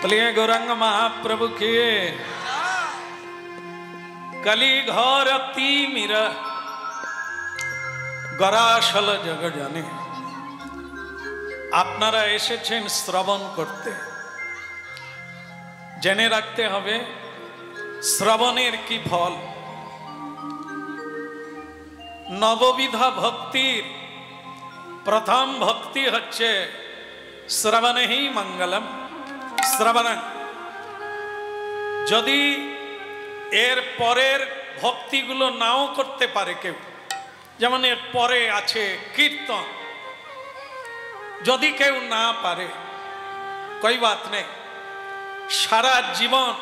बोलिए गौरंग महाप्रभु के। कली घोर तीमिर गरासल जग जाने আপনারা এসেছেন শ্রবণ করতে। জেনে রাখতে হবে শ্রবণের কি ফল। নববিধা ভক্তির প্রথম ভক্তি হচ্ছে শ্রবণেহি মঙ্গলম। শ্রবণ যদি এর পরের ভক্তিগুলো নাও করতে পারে কেউ, যেমন এর পরে আছে কীর্তন, যদি কেউ না পারে कोई बात नहीं, সারা জীবন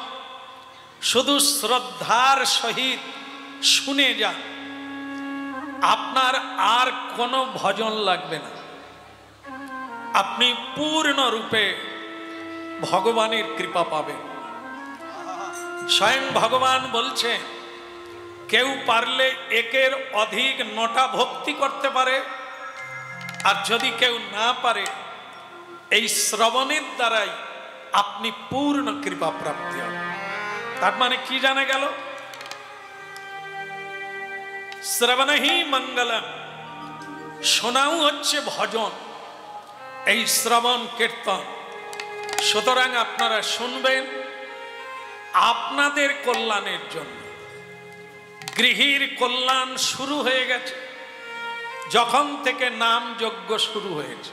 শুধু শ্রদ্ধার সহিত শুনে যান, আপনার আর কোনো ভজন লাগবে না। আপনি পূর্ণরূপে ভগবানের কৃপা পাবেন। স্বয়ং ভগবান বলছে কেউ পারলে একের অধিক 9টা ভক্তি করতে পারে, আর যদি কেউ না পারে এই শ্রবণের দ্বারাই আপনি পূর্ণ কৃপা প্রাপ্তি হবে। তার মানে কি জানা গেল? শ্রবণহি মঙ্গলম, শোনাও হচ্ছে ভজন, এই শ্রবণ কীর্তন। সুতরাং আপনারা শুনবেন আপনাদের কল্যাণের জন্য। গৃহীর কল্যাণ শুরু হয়ে গেছে যখন থেকে নাম যজ্ঞ শুরু হয়েছে।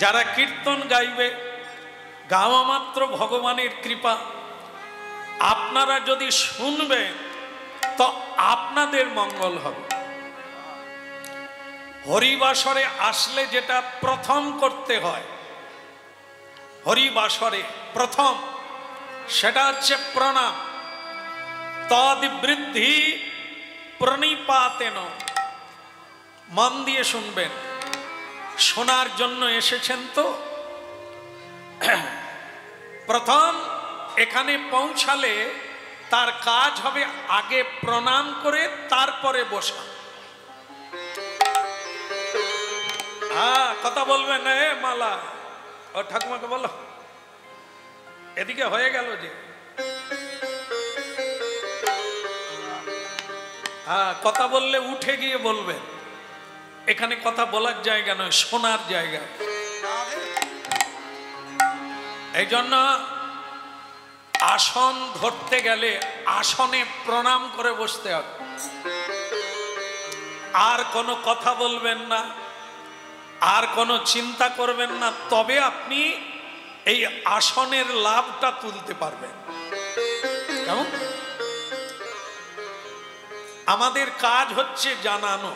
যারা কীর্তন গাইবে, গাওয়া মাত্র ভগবানের কৃপা। আপনারা যদি শুনবেন তো আপনাদের মঙ্গল হবে। হরিবাসরে আসলে যেটা প্রথম করতে হয়, হরিবাসরে প্রথম সেটা হচ্ছে প্রণাম। তদ বৃদ্ধি প্রণিপাতেন। মন দিয়ে শুনবেন, শোনার জন্য এসেছেন তো। প্রথম এখানে পৌঁছালে তার কাজ হবে আগে প্রণাম করে তারপরে বসা। কথা বলবেন এ মালা, ও ঠাকুমাকে বলো এদিকে হয়ে গেল যে। কথা বললে উঠে গিয়ে বলবেন, এখানে কথা বলার জায়গা নয়, শোনার জায়গা। এই জন্য আসন ধরতে গেলে আসনে প্রণাম করে বসতে হবে। আর কোনো কথা বলবেন না, আর কোনো চিন্তা করবেন না, তবে আপনি এই আসনের লাভটা তুলতে পারবেন। কেমন? আমাদের কাজ হচ্ছে জানানো।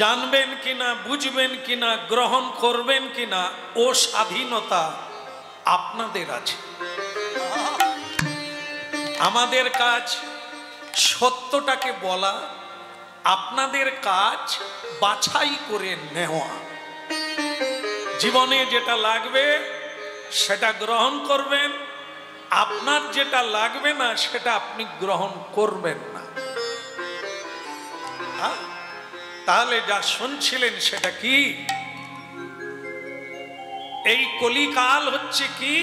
জানবেন কিনা, বুঝবেন কিনা, গ্রহণ করবেন কিনা, ও স্বাধীনতা আপনাদের আছে। আমাদের কাজ সত্যটাকে বলা, আপনাদের কাজ বাছাই করে নেওয়া। জীবনে যেটা লাগবে সেটা গ্রহণ করবেন, আপনার যেটা লাগবে না সেটা আপনি গ্রহণ করবেন না। তাহলে যা শুনছিলেন সেটা কি? এই কলিকাল হচ্ছে কি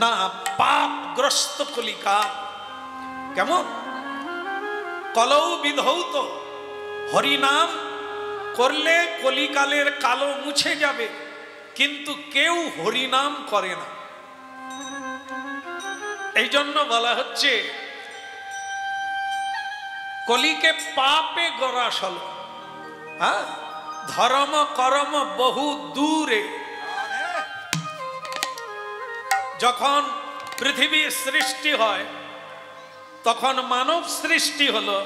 না, পাপগ্রস্ত কলিকাল। কেমন? কলৌ বিধৌত। হরিনাম করলে কলিকালের কালো মুছে যাবে, কিন্তু কেউ হরিনাম করে না। এই জন্য বলা হচ্ছে কলিকে পাপে গরাসল। ধর্ম করম বহু দূরে। যখন পৃথিবীর সৃষ্টি হয় তখন মানব সৃষ্টি হলো।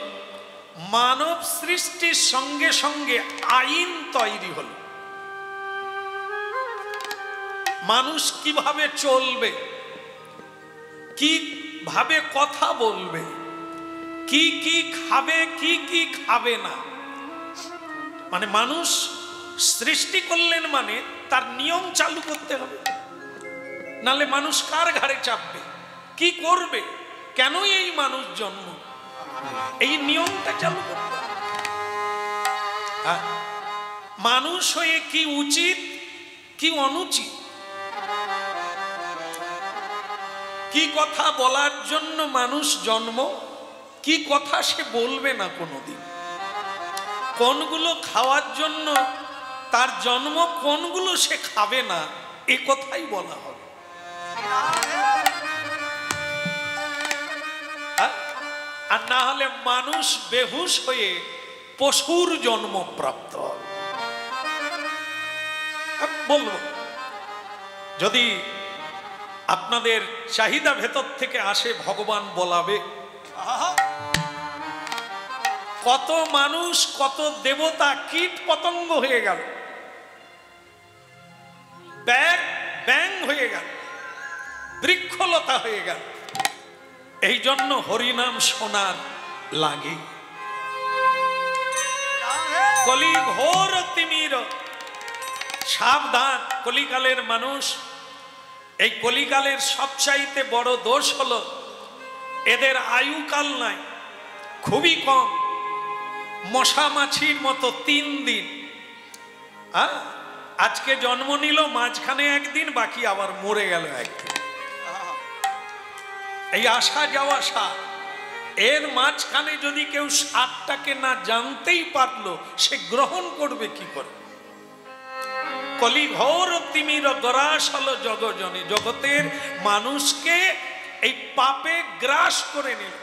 মানব সৃষ্টির সঙ্গে সঙ্গে আইন তৈরি হলো। মানুষ কিভাবে চলবে, কিভাবে কথা বলবে, কি কি খাবে, কি কি খাবে না। মানে মানুষ সৃষ্টি করলেন মানে তার নিয়ম চালু করতে হবে, নালে মানুষ কার ঘাড়ে চাপবে, কি করবে, কেন এই মানুষ জন্ম, এই নিয়মটা চালু করতে হবে। মানুষ হয়ে কি উচিত কি অনুচিত কি কথা বলার জন্য মানুষ জন্ম, কি কথা সে বলবে না কোনোদিন, কোনগুলো খাওয়ার জন্য তার জন্ম, কোনগুলো সে খাবে না, এ কথাই বলা হবে। আর না হলে মানুষ বেহুশ হয়ে পশুর জন্ম প্রাপ্ত হবে। বলবো, যদি আপনাদের চাহিদা ভেতর থেকে আসে, ভগবান বলাবে। কত মানুষ, কত দেবতা কীট পতঙ্গ হয়ে গেল, ব্যাং হয়ে গেল, বৃক্ষলতা হয়ে গেল, এই জন্য হরিনাম শোনার লাগে। কলি ঘোর তিমির, সাবধান কলিকালের মানুষ। এই কলিকালের সবচাইতে বড় দোষ হলো এদের আয়ুকাল নাই, খুবই কম, মশা মাছির মতো 3 দিন। আজকে জন্ম নিল, মাঝখানে একদিন, বাকি আবার মরে গেল একদিন। এই আসা যাওয়া সাত, এর মাঝখানে যদি কেউ সাতটাকে না জানতেই পারলো, সে গ্রহণ করবে কি করে? কলি ঘোর তিমির গ্রাস হলো জগজনে, জগতের মানুষকে এই পাপে গ্রাস করে নিল।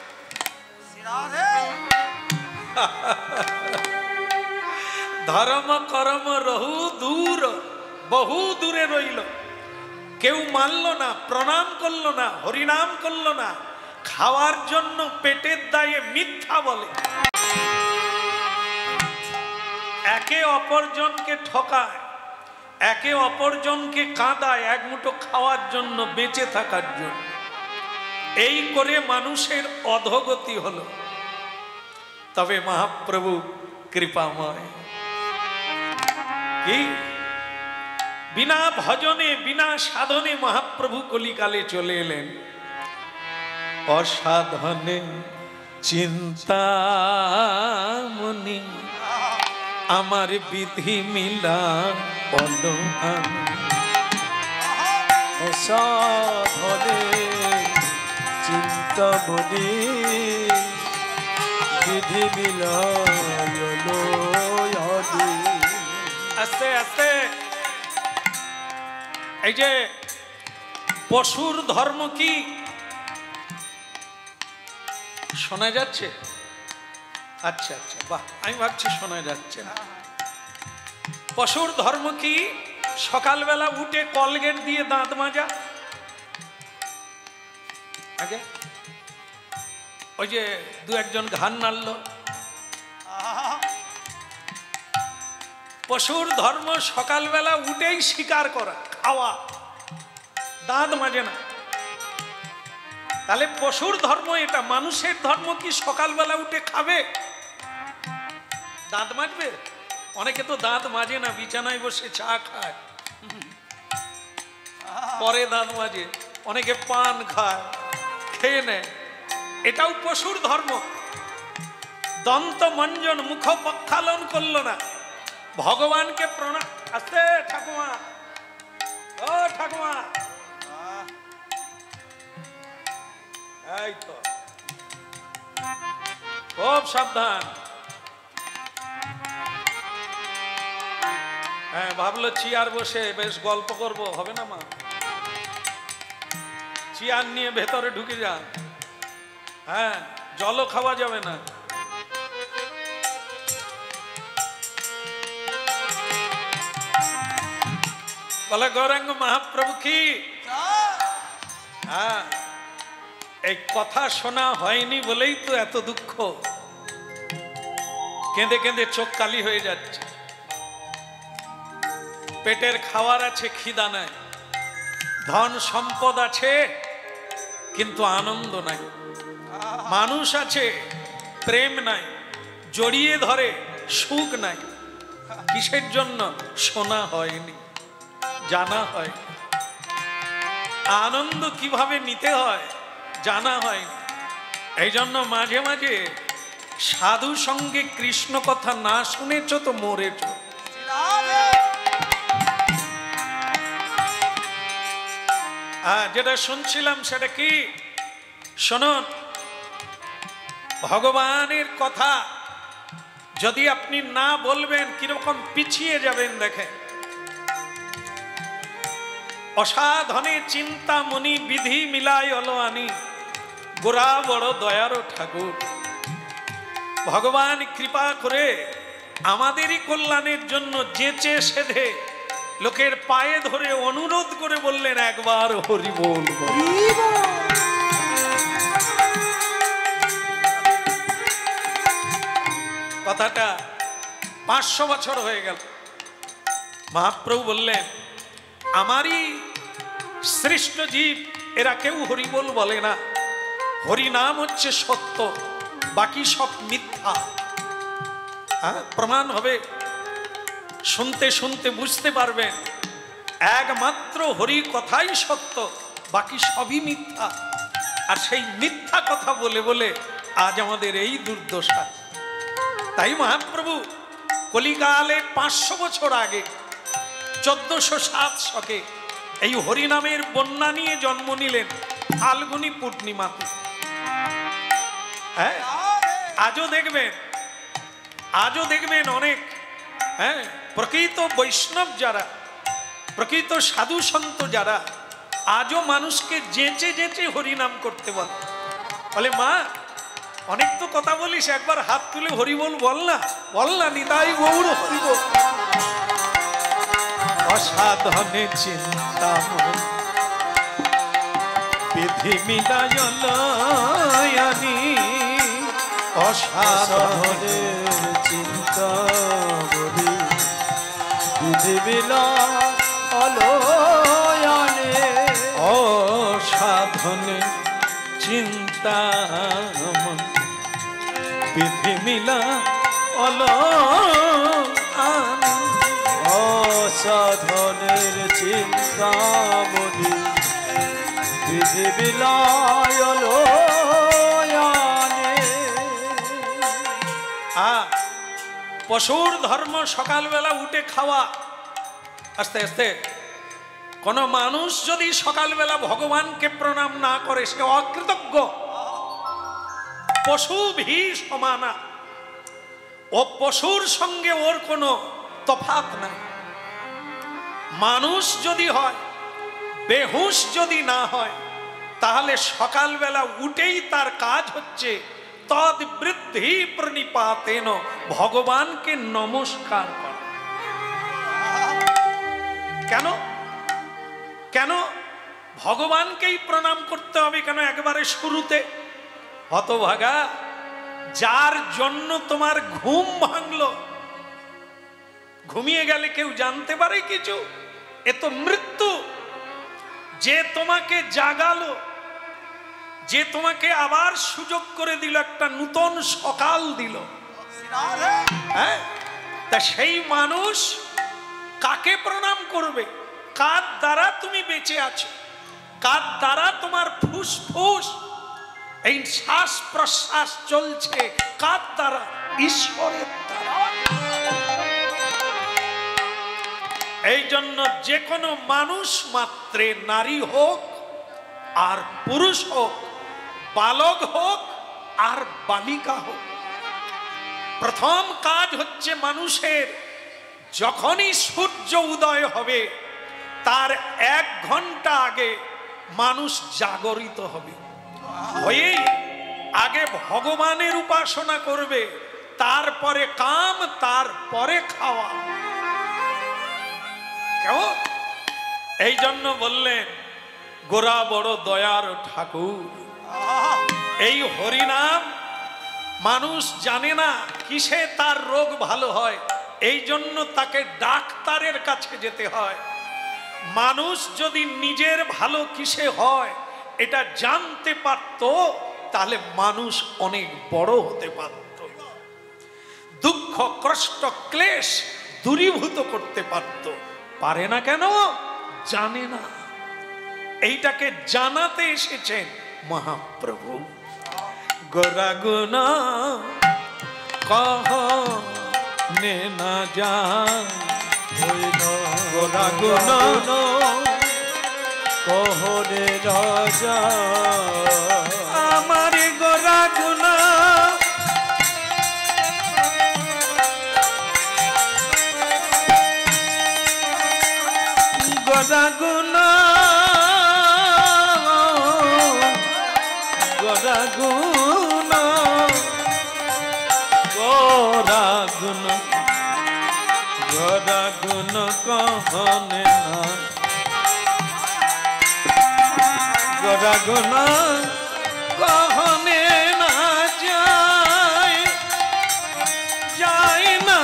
ধর্ম কর্ম রহু দূর, বহু দূরে রইল, কেউ মানল না, প্রণাম করলো না, হরিনাম করলো না, খাওয়ার জন্য পেটের দায়ে মিথ্যা বলে, একে অপরজনকে ঠকায়, একে অপরজনকে কাঁদায়, এক মুঠো খাওয়ার জন্য, বেঁচে থাকার জন্য। এই করে মানুষের অধোগতি হলো। তবে মহাপ্রভু কৃপাময়, কি বিনা ভজনে, বিনা সাধনে মহাপ্রভু কলিকালে চলে এলেন। অসাধনে চিন্তামণি আমার বিধি মিলা অনুমান, অসাধনে চিন্তামণি বিধি মিলা অনুমান। আস্তে আস্তে, এই যে পশুর ধর্ম কি শোনা যাচ্ছে? আচ্ছা আচ্ছা, বাহ, আমি ভাবছি শোনা যাচ্ছে না। পশুর ধর্ম কি? সকালবেলা উঠে কলগেট দিয়ে দাঁত মাজা। আগে ওই যে 2-1 ঘান নাড়লো। পশুর ধর্ম সকালবেলা উঠেই শিকার করা, খাওয়া, দাঁত মাজে না। তাহলে পশুর ধর্ম এটা। মানুষের ধর্ম কি সকালবেলা উঠে খাবে, দাঁত মাজবে? অনেকে তো দাঁত মাজে না, বিছানায় বসে চা খায়, পরে দাঁত মাজে। অনেকে পান খায়, খেয়ে নেয়, এটাও পশুর ধর্ম। দন্ত মঞ্জন, মুখ প্রক্ষালন করলো না, ভগবানকে প্রণাম। আস্তে ঠাকুমা, ও ঠাকুমা, এই তো খুব সাবধান। হ্যাঁ, ভাবলো চেয়ার বসে বেশ গল্প করব, হবে না মা? চেয়ার নিয়ে ভেতরে ঢুকে যান। হ্যাঁ, জলও খাওয়া যাবে না। বলে গৌরাঙ্গ মহাপ্রভু কি? হ্যাঁ, এই কথা শোনা হয়নি বলেই তো এত দুঃখ, কেঁদে কেঁদে চোখ কালি হয়ে যাচ্ছে। পেটের খাওয়ার আছে, খিদা নাই, ধন সম্পদ আছে কিন্তু আনন্দ নাই, মানুষ আছে প্রেম নাই, জড়িয়ে ধরে সুখ নাই। কিসের জন্য? শোনা হয়নি, জানা হয়, আনন্দ কিভাবে নিতে হয় জানা হয়নি। এই জন্য মাঝে মাঝে সাধু সঙ্গে কৃষ্ণ কথা না শুনেছ তো মরেছ। যেটা শুনছিলাম সেটা কি শুনুন, ভগবানের কথা যদি আপনি না বলবেন কিরকম পিছিয়ে যাবেন দেখেন। অসাধনে চিন্তামণি বিধি মিলাই হলো আনি, গোরা বড় দয়ারও ঠাকুর। ভগবান কৃপা করে আমাদেরই কল্যাণের জন্য যেচে সেধে লোকের পায়ে ধরে অনুরোধ করে বললেন একবার হরি বল। কথাটা 500 বছর হয়ে গেল। মহাপ্রভু বললেন আমারই সৃষ্ট জীব এরা কেউ হরিবোল বলে না, হরি নাম হচ্ছে সত্য, বাকি সব মিথ্যা। প্রমাণ হবে, শুনতে শুনতে বুঝতে পারবেন একমাত্র হরি কথাই সত্য, বাকি সবই মিথ্যা। আর সেই মিথ্যা কথা বলে বলে আজ আমাদের এই দুর্দশা। তাই মহাপ্রভু কলিকালে 500 বছর আগে 1407 শকে এই হরিনামের বন্যা নিয়ে জন্ম নিলেন ফাল্গুনী পূর্ণিমাতে। হ্যাঁ, আজও দেখবেন অনেক প্রকৃত বৈষ্ণব যারা, প্রকৃত সাধু সন্ত যারা আজও মানুষকে যেচে যেচে হরিনাম করতে বলে মা অনেক তো কথা বলিস, একবার হাত তুলে হরিবোল বল না নিতাই গৌর হরিবোল। অসাধনে চিন্তামণি বিধি মিলায়নি, অসাধনে চিন্তামণি বিধি মিলায়নি, অসাধনে চিন্তামণি বিধি মিলায়নি, অসাধনের চিন্তামণি বিধি মিলায়নি। পশুর ধর্ম সকালবেলা উঠে খাওয়া। আস্তে আস্তে কোন মানুষ যদি সকালবেলা ভগবানকে প্রণাম না করে সে অকৃতজ্ঞ। পশু ভি সমানা, ও পশুর সঙ্গে ওর কোনো তফাৎ নাই। মানুষ যদি হয়, বেহুশ যদি না হয়, তাহলে সকালবেলা উঠেই তার কাজ হচ্ছে তদ বৃদ্ধি প্রণিপাতেন, ভগবানকে নমস্কার করা। কেন কেন ভগবানকেই প্রণাম করতে হবে কেন একবারে শুরুতে? হতভাগা, যার জন্য তোমার ঘুম ভাঙলো, ঘুমিয়ে গেলে কেউ জানতে পারে কিছু? এ তো মৃত্যু। যে তোমাকে জাগালো, যে তোমাকে আবার সুযোগ করে দিল, একটা নূতন সকাল দিল, হ্যাঁ, তা সেই মানুষ কাকে প্রণাম করবে? কার দ্বারা তুমি বেঁচে আছো? কার দ্বারা তোমার ফুসফুস এই শ্বাস প্রশ্বাস চলছে? কার দ্বারা? ঈশ্বরের দ্বারা। এই জন্য যে কোনো মানুষ মাত্রে, নারী হোক আর পুরুষ হোক, বালক হোক আর বালিকা হোক, প্রথম কাজ হচ্ছে মানুষের যখনই সূর্য উদয় হবে তার 1 ঘন্টা আগে মানুষ জাগরিত হবে। হয়েই আগে ভগবানের উপাসনা করবে, তারপরে কাম, তারপরে খাওয়া। কেমন? এই জন্য বললেন গোরা বড় দয়ার ঠাকুর। এই হরিনাম মানুষ জানে না কিসে তার রোগ ভালো হয়, এই জন্য তাকে ডাক্তারের কাছে যেতে হয়। মানুষ যদি নিজের ভালো কিসে হয় এটা জানতে পারত, তাহলে মানুষ অনেক বড় হতে পারত, দুঃখ কষ্ট ক্লেশ দূরীভূত করতে পারত। পারে না কেন? জানে না। এইটাকে জানাতে এসেছেন মহাপ্রভু। গোরা গুনা কহ নে না যা, গোরা গুনা কহনে না যায় আমার গোরা গুনা গোরা গুনা গোরা গুনা গোরা গুনা গোরা গুন কহনে না গোরা গুনা কহনে না যায় যায় না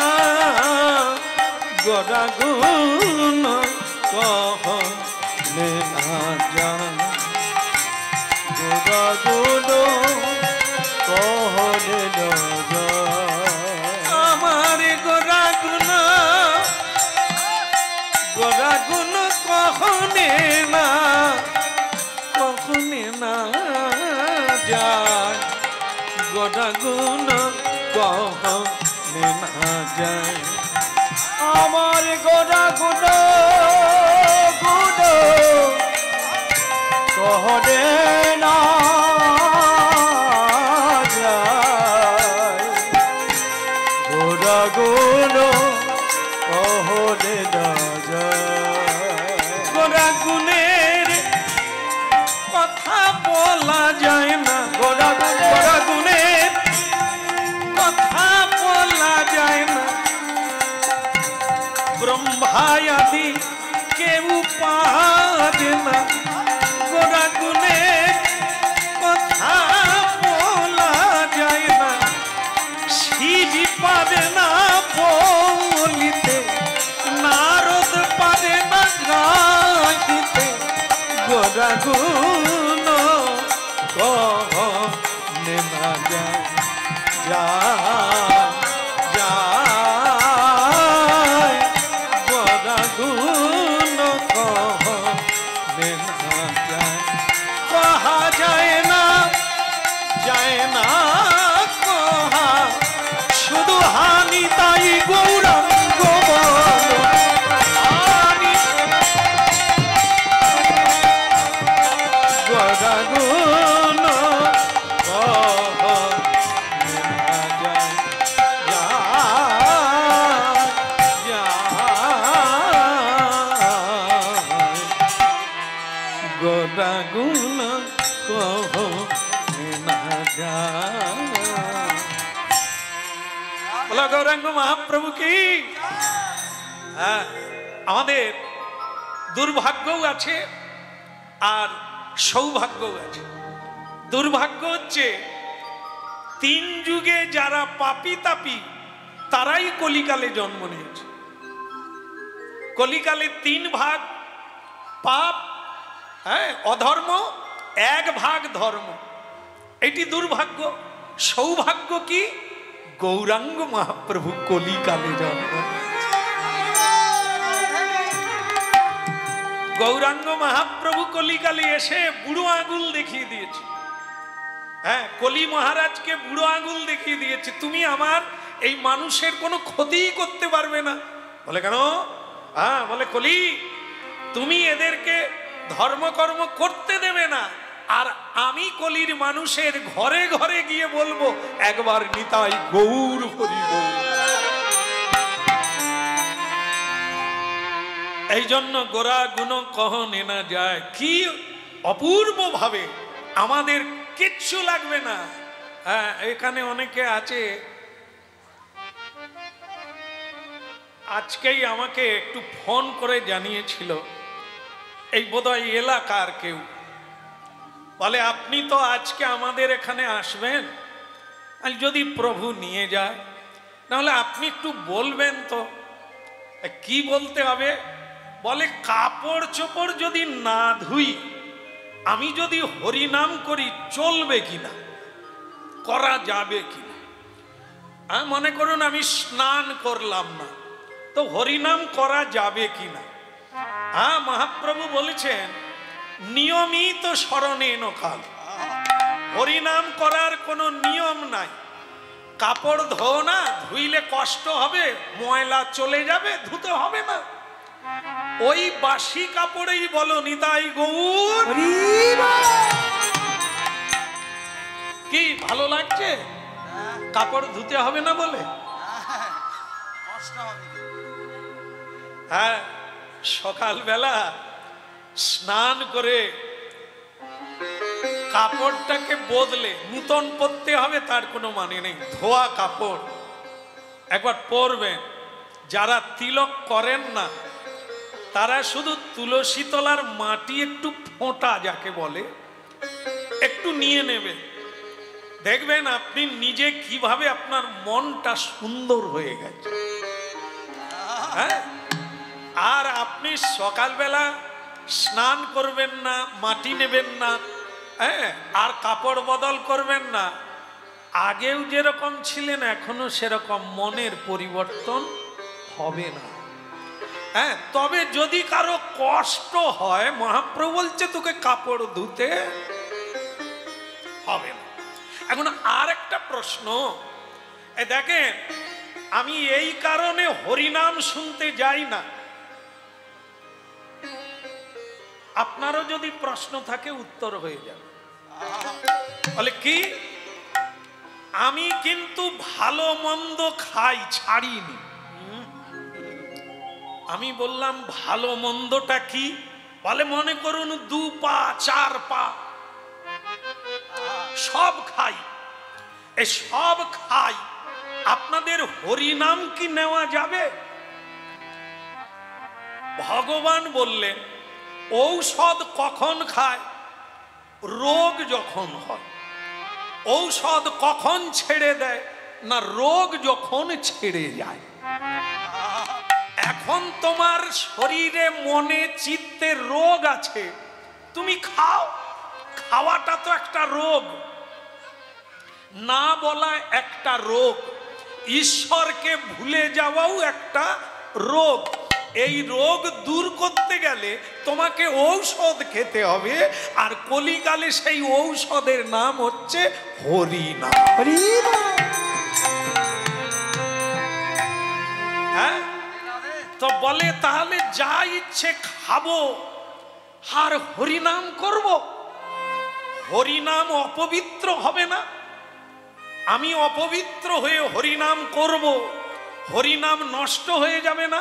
গোরা গুন কহনে না যায় গোরা গুণ কহনে না যায় আমার গোরা গুনা গোরা গুন কহনে না যায় গোরা গুন কহনে না যায় আমার গোরা গুণ গুণ কহনে না যায় গোরা গুণ কহনে না যায় গোরা গুণের কথা বলা যায় না গোরা গুণের কথা বলা যায় না ব্রহ্মায়াদি কেউ পারে না গোরা গুণের কথা বলা যায় না শিব পারে না বলিতে নারদ পারে না গাইতে গোরা গুণ কহনে না যায় যায় গোরা গুণ কহনে না যায় কহা যায় না কহা শুধু হানি তাই গৌরাঙ্গ বলো হানি গোরা গুণ কহনে না যায় গোরা গুণ কহনে না যায় বলো গৌরাঙ্গ মহাপ্রভু কি হ্যাঁ আমাদের দুর্ভাগ্যও আছে আর সৌভাগ্যও আছে দুর্ভাগ্য হচ্ছে তিন যুগে যারা পাপী তাপী তারাই কলিকালে জন্ম নিয়েছে কলিকালে তিন ভাগ পাপ হ্যাঁ অধর্ম এক ভাগ ধর্ম এটি দুর্ভাগ্য সৌভাগ্য কি গৌরাঙ্গ মহাপ্রভু কলিকালে জন্ম গৌরাঙ্গ মহাপ্রভু কলিকালে এসে বুড়ো আঙুল দেখিয়ে দিয়েছে হ্যাঁ কলি মহারাজকে বুড়ো আঙুল দেখিয়ে দিয়েছে তুমি আমার এই মানুষের কোনো ক্ষতিই করতে পারবে না বলে কেন হ্যাঁ বলে কলি তুমি এদেরকে ধর্মকর্ম করতে দেবে না আর আমি কলির মানুষের ঘরে ঘরে গিয়ে বলবো একবার নিতাই গৌর হরি গৌর এই জন্য গোরা গুণ কহনে না যায় কি অপূর্ব ভাবে আমাদের কিচ্ছু লাগবে না হ্যাঁ এখানে অনেকে আছে আজকেই আমাকে একটু ফোন করে জানিয়েছিল এই বোধহয় এলাকার কেউ বলে আপনি তো আজকে আমাদের এখানে আসবেন আর যদি প্রভু নিয়ে যায় নাহলে আপনি একটু বলবেন তো কি বলতে হবে বলে কাপড় চোপড় যদি না ধুই আমি যদি হরিনাম করি চলবে কিনা করা যাবে কিনা মনে করুন আমি স্নান করলাম না তো হরিনাম করা যাবে কিনা মহাপ্রভু বলেছেন নিয়মিত স্মরণে নকাল হরিনাম করার কোনো নিয়ম নাই কাপড় ধো না ধুইলে কষ্ট হবে ময়লা চলে যাবে ধুতে হবে না ওই বাসি কাপড়েই বলো নিতাই গৌর। কি ভালো লাগছে? কাপড় ধুতে হবে না বলে? হ্যাঁ, সকালবেলা স্নান করে কাপড়টাকে বদলে নূতন পরতে হবে তার কোনো মানে নেই। ধোয়া কাপড় একবার পরবেন। যারা তিলক করেন না তারা শুধু তুলসী তলার মাটি একটু ফোঁটা যাকে বলে একটু নিয়ে নেবেন, দেখবেন আপনি নিজে কিভাবে আপনার মনটা সুন্দর হয়ে গেছে। হ্যাঁ, আর আপনি সকালবেলা স্নান করবেন না, মাটি নেবেন না, হ্যাঁ, আর কাপড় বদল করবেন না, আগেও যেরকম ছিলেন এখনো সেরকম মনের পরিবর্তন হবে না। হ্যাঁ, তবে যদি কারো কষ্ট হয় মহাপ্রভু বলছে তোকে কাপড় ধুতে হবে না। এখন আর একটা প্রশ্ন, দেখেন আমি এই কারণে হরিনাম শুনতে যাই না। আপনারও যদি প্রশ্ন থাকে উত্তর হয়ে যাবে। বলে কি? আমি কিন্তু ভালো মন্দ খাই, ছাড়িনি। আমি বললাম ভালো মন্দটা কি? বলে মনে করুন 2 পা 4 পা সব খাই। এই সব খাই, আপনাদের হরিনাম কি নেওয়া যাবে? ভগবান বললেন ঔষধ কখন খায়? রোগ যখন হয়। ঔষধ কখন ছেড়ে দেয়? না, রোগ যখন ছেড়ে যায়। এখন তোমার শরীরে মনে চিত্তে রোগ আছে, তুমি খাও। খাওয়াটা তো একটা রোগ, না বলা একটা রোগ, ঈশ্বরকে ভুলে যাওয়াও একটা রোগ। এই রোগ দূর করতে গেলে তোমাকে ঔষধ খেতে হবে, আর কলিকালে সেই ঔষধের নাম হচ্ছে হরিনাম। হ্যাঁ, তো বলে তাহলে যা ইচ্ছে খাবো আর হরিনাম করব? হরিনাম অপবিত্র হবে না? আমি অপবিত্র হয়ে হরিনাম করব, হরিনাম নষ্ট হয়ে যাবে না?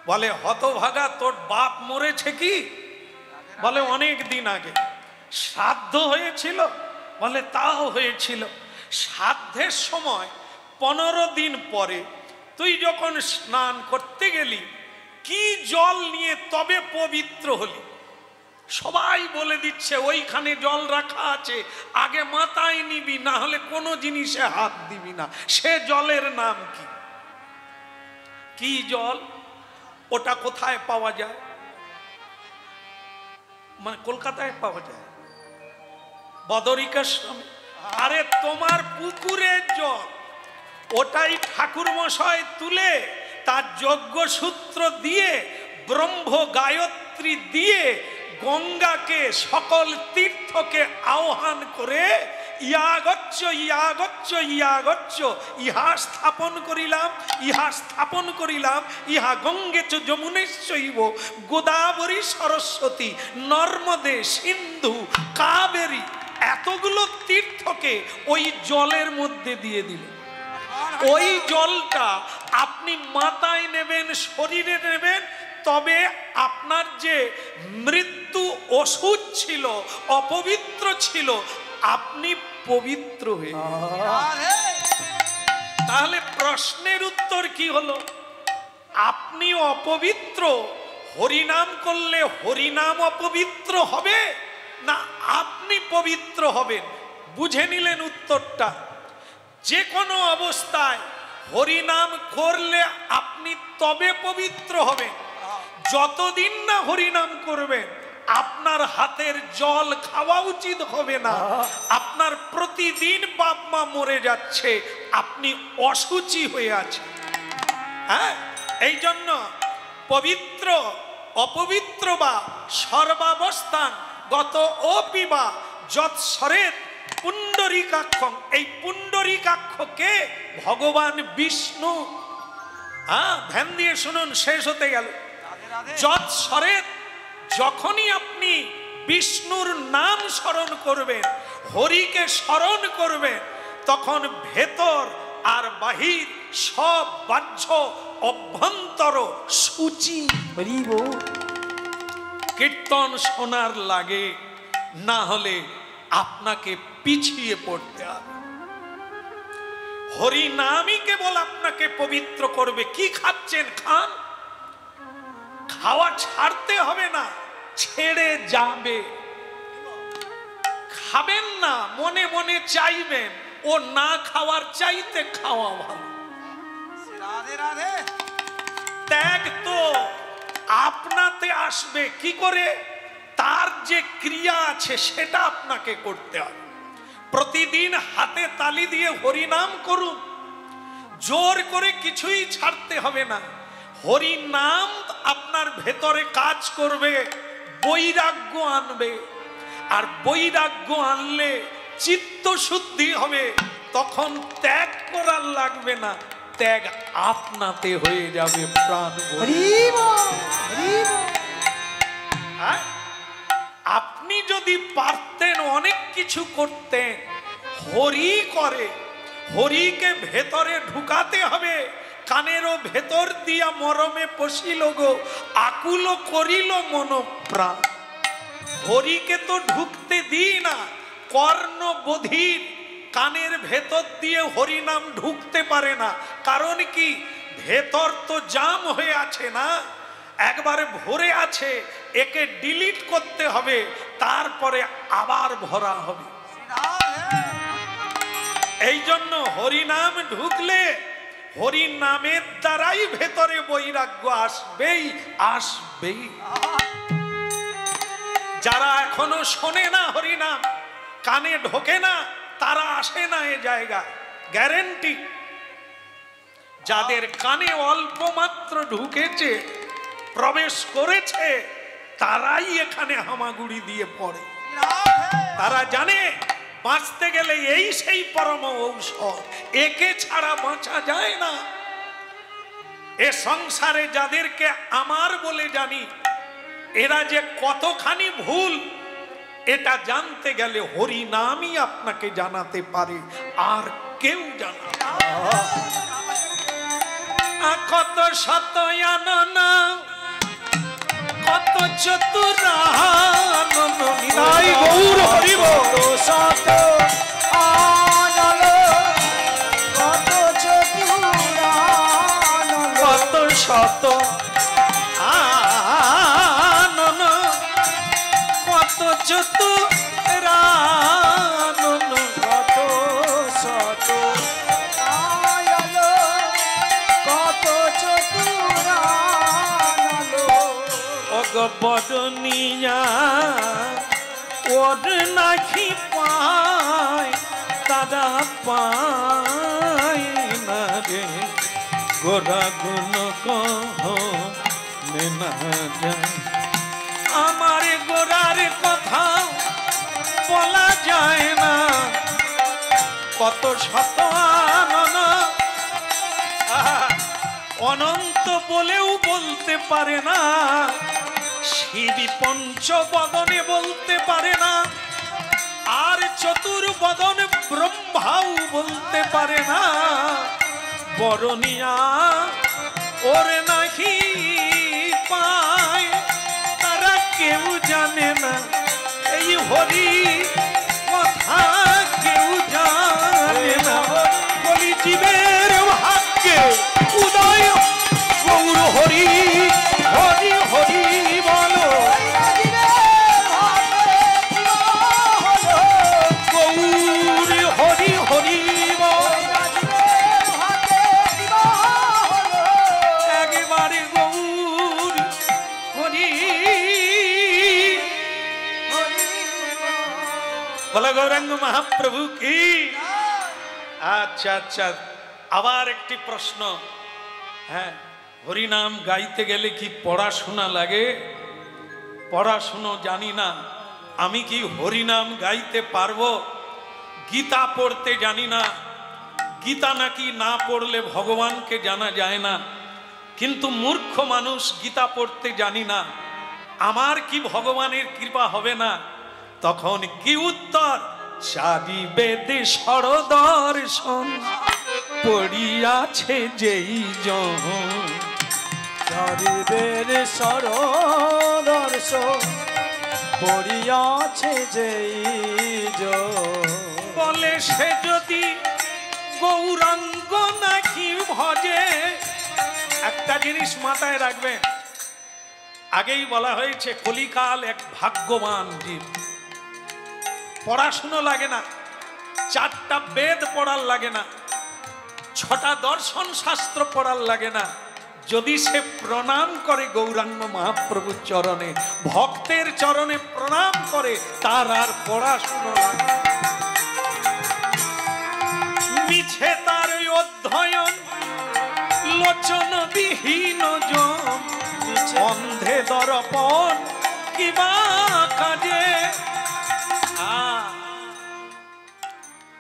বলে হতভাগা, তোর বাপ মরেছে কি? বলে অনেক দিন আগে। শ্রাদ্ধ হয়েছিল? বলে তাও হয়েছিল। শ্রাদ্ধের সময় 15 দিন পরে তুই যখন স্নান করতে গেলি, কি জল নিয়ে তবে পবিত্র হলি? সবাই বলে দিচ্ছে ওইখানে জল রাখা আছে, আগে মাথায় নিবি, না হলে কোনো জিনিসে হাত দিবি না। সে জলের নাম কি? কি জল? ওটা কোথায় পাওয়া যায়? মানে কলকাতায় পাওয়া যায়, বদরিকাশ্রমে। আরে তোমার পুকুরের জল, ওটাই ঠাকুর মশাই তুলে তার যজ্ঞ সূত্র দিয়ে, ব্রহ্ম গায়ত্রী দিয়ে, গঙ্গাকে সকল তীর্থকে আহ্বান করে ইয়াগচ্ছ ইয়াগচ্ছ ইয়াগচ্ছ, ইহা স্থাপন করিলাম, ইহা স্থাপন করিলাম, ইহা গঙ্গেচ যমুনেশ্বৈব গোদাবরী সরস্বতী নর্মদে সিন্ধু কাবেরী, এতগুলো তীর্থকে ওই জলের মধ্যে দিয়ে দিলেন। ওই জলটা আপনি মাথায় নেবেন, শরীরে নেবেন, তবে আপনার যে মৃত্যু ওষুধ ছিল, অপবিত্র ছিল, আপনি পবিত্র হয়ে। তাহলে প্রশ্নের উত্তর কি হলো? আপনি অপবিত্র, হরিনাম করলে হরিনাম অপবিত্র হবে না আপনি পবিত্র হবেন? বুঝে নিলেন উত্তরটা। যে কোনো অবস্থায় হরিনাম করলে আপনি তবে পবিত্র হবেন। যতদিন না হরিনাম করবেন আপনার হাতের জল খাওয়া উচিত হবে না। আপনার প্রতিদিন বাপ মা মরে যাচ্ছে, আপনি অসুচি হয়ে আছেন। হ্যাঁ, এই জন্য পবিত্র অপবিত্র বা সর্বাবস্থান গত অপিবা যৎসরেত পুণ্ডরীকাক্ষং, এই পুণ্ডরীকাক্ষকে ভগবান বিষ্ণু, ধ্যান দিয়ে শুনুন, শেষ হতে গেল। যৎস্বরে যখনই আপনি বিষ্ণুর নাম স্মরণ করবেন, হরিকে স্মরণ করবেন, তখন ভেতর আর বাহির সব বাহ্য অভ্যন্তর সূচি। কীর্তন শোনার লাগে, না হলে আপনাকে পিছিয়ে পড়তে হবে। হরি নামই কেবল আপনাকে পবিত্র করবে। কি খাচ্ছেন খান, খাওয়া ছাড়তে হবে না, ছেড়ে যাবে। খাবেন না, মনে মনে চাইবেন, ও না খাওয়ার চাইতে খাওয়া ভালো। রাধে রাধে। ত্যাগ তো আপনাতে আসবে কি করে? তার যে ক্রিয়া আছে সেটা আপনাকে করতে হবে। প্রতিদিন হাতে তালি দিয়ে হরিনাম করুন, জোর করে কিছুই ছাড়তে হবে না। হরিনাম আপনার ভেতরে কাজ করবে, বৈরাগ্য আনবে, আর বৈরাগ্য আনলে চিত্ত শুদ্ধি হবে। তখন ত্যাগ করার লাগবে না, ত্যাগ আপনাতে হয়ে যাবে। প্রাণ আপনি যদি পারতেন অনেক কিছু করতেন, হরি করে। হরিকে ভেতরে ঢুকাতে হবে। কানেরও ভেতর দিয়া মরমে পশিল গো, আকুল করিল মন প্রাণ। হরিকে তো ঢুকতে দিই না, কর্ণ বধির কানের ভেতর দিয়ে হরিনাম ঢুকতে পারে না। কারণ কি? ভেতর তো জাম হয়ে আছে না, একবারে ভরে আছে। একে ডিলিট করতে হবে, তারপরে আবার ভরা হবে। এই জন্য হরিনাম ঢুকলে হরিনামের দ্বারাই ভেতরে বৈরাগ্য আসবেই আসবেই। যারা এখনো শোনে না হরিনাম, কানে ঢোকে না, তারা আসে না এ জায়গায়, গ্যারেন্টি। যাদের কানে অল্প মাত্র ঢুকেছে, প্রবেশ করেছে, তারাই এখানে হামাগুড়ি দিয়ে পড়ে। তারা জানে বাঁচতে গেলে এই সেই পরম ঔষধ, একে ছাড়া বাঁচা যায় না। এ সংসারে যাদেরকে আমার বলে জানি, এরা যে কতখানি ভুল, এটা জানতে গেলে হরি নামই আপনাকে জানাতে পারে, আর কেউ জানা। কত শত আননা, কত চতুরানন, নিতাই গৌর হরি বল। শত আনল, কত চতুরানল, কত শত আনন, কত চতুরানন, কত শত আনল, কত চতুরানল। অগবদনিয়া ওর নাকি পায়, তারা পায় না রে। গোরা গুণ কহ না যায়, আমার গোরার কথা বলা যায় না। কত শত আনন, অনন্ত বলেও বলতে পারে না, শিব পঞ্চবদনে বলতে পারে না, আর চতুর্বদন ব্রহ্মাও বলতে পারে না। বরণিয়া ওরে নাকি পায়, তারা কেউ জানে না। এই হরি কথা কেউ জানে না। বলি জীবের ভাগ্যে উদয় গৌর হরি হরি হরি বলো। গৌর হরি হরি বল, একবারে গৌর হরি বলো। গৌরাঙ্গ মহাপ্রভু কি। আচ্ছা আচ্ছা, আবার একটি প্রশ্ন। হ্যাঁ, হরিনাম গাইতে গেলে কি পড়াশোনা লাগে? পড়াশুনো জানি না, আমি কি হরিনাম গাইতে পারবো? গীতা পড়তে জানি না, গীতা নাকি না পড়লে ভগবানকে জানা যায় না। কিন্তু মূর্খ মানুষ গীতা পড়তে জানি না, আমার কি ভগবানের কৃপা হবে না? তখন কি উত্তর? চারি বেদে সরদর্শন পড়িয়াছে যেই জন। চারিবের সরদর্শন পড়িয়াছে যেই জন। বলে সে যদি গৌরাঙ্গ নাকি ভজে। একটা জিনিস মাথায় রাখবেন, আগেই বলা হয়েছে কলিকাল এক ভাগ্যবান জীব। পড়াশুনো লাগে না, 4টা বেদ পড়ার লাগে না, 6টা দর্শন শাস্ত্র পড়ার লাগে না। যদি সে প্রণাম করে গৌরাঙ্গ মহাপ্রভুর চরণে, ভক্তের চরণে প্রণাম করে, তার আর পড়াশুনো লাগে না। মিছে তার অধ্যয়ন লোচন বিহীন জন, অন্ধে দর্পণ কিবা কাজে।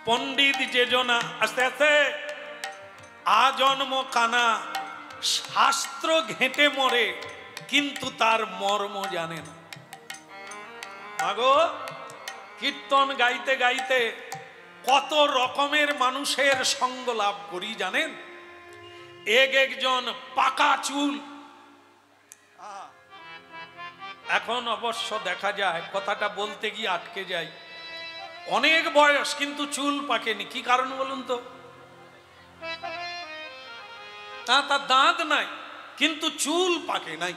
পণ্ডিত যে জনা আস্তে আস্তে আজন্ম কানা, শাস্ত্র ঘেঁটে মরে কিন্তু তার মর্ম জানে না। মাগো, কীর্তন গাইতে গাইতে কত রকমের মানুষের সঙ্গ লাভ করি জানেন? একজন পাকা চুল। এখন অবশ্য দেখা যায়, কথাটা বলতে গিয়ে আটকে যায়, অনেক বয়স কিন্তু চুল পাকেনি। কি কারণ বলুন তো? তার দাঁত নাই কিন্তু চুল পাকে নাই।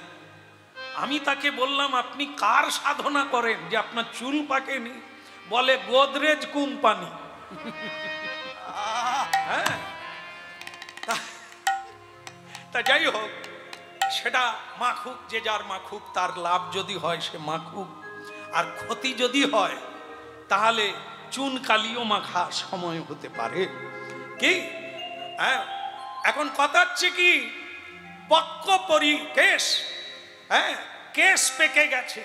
আমি তাকে বললাম, আপনি কার সাধনা করেন যে আপনার চুল পাকেনি? বলে গোদরেজ কোম্পানি। হ্যাঁ, তা যাই হোক, সেটা মাখুক, যে যার মাখুক, তার লাভ যদি হয় সে মাখুক, আর ক্ষতি যদি হয় তাহলে চুন কালিও মাখা সময় হতে পারে। কি হ্যাঁ, এখন কথা হচ্ছে কি, পক্ক পরি কেশ, হ্যাঁ, কেশ পেকে গেছে,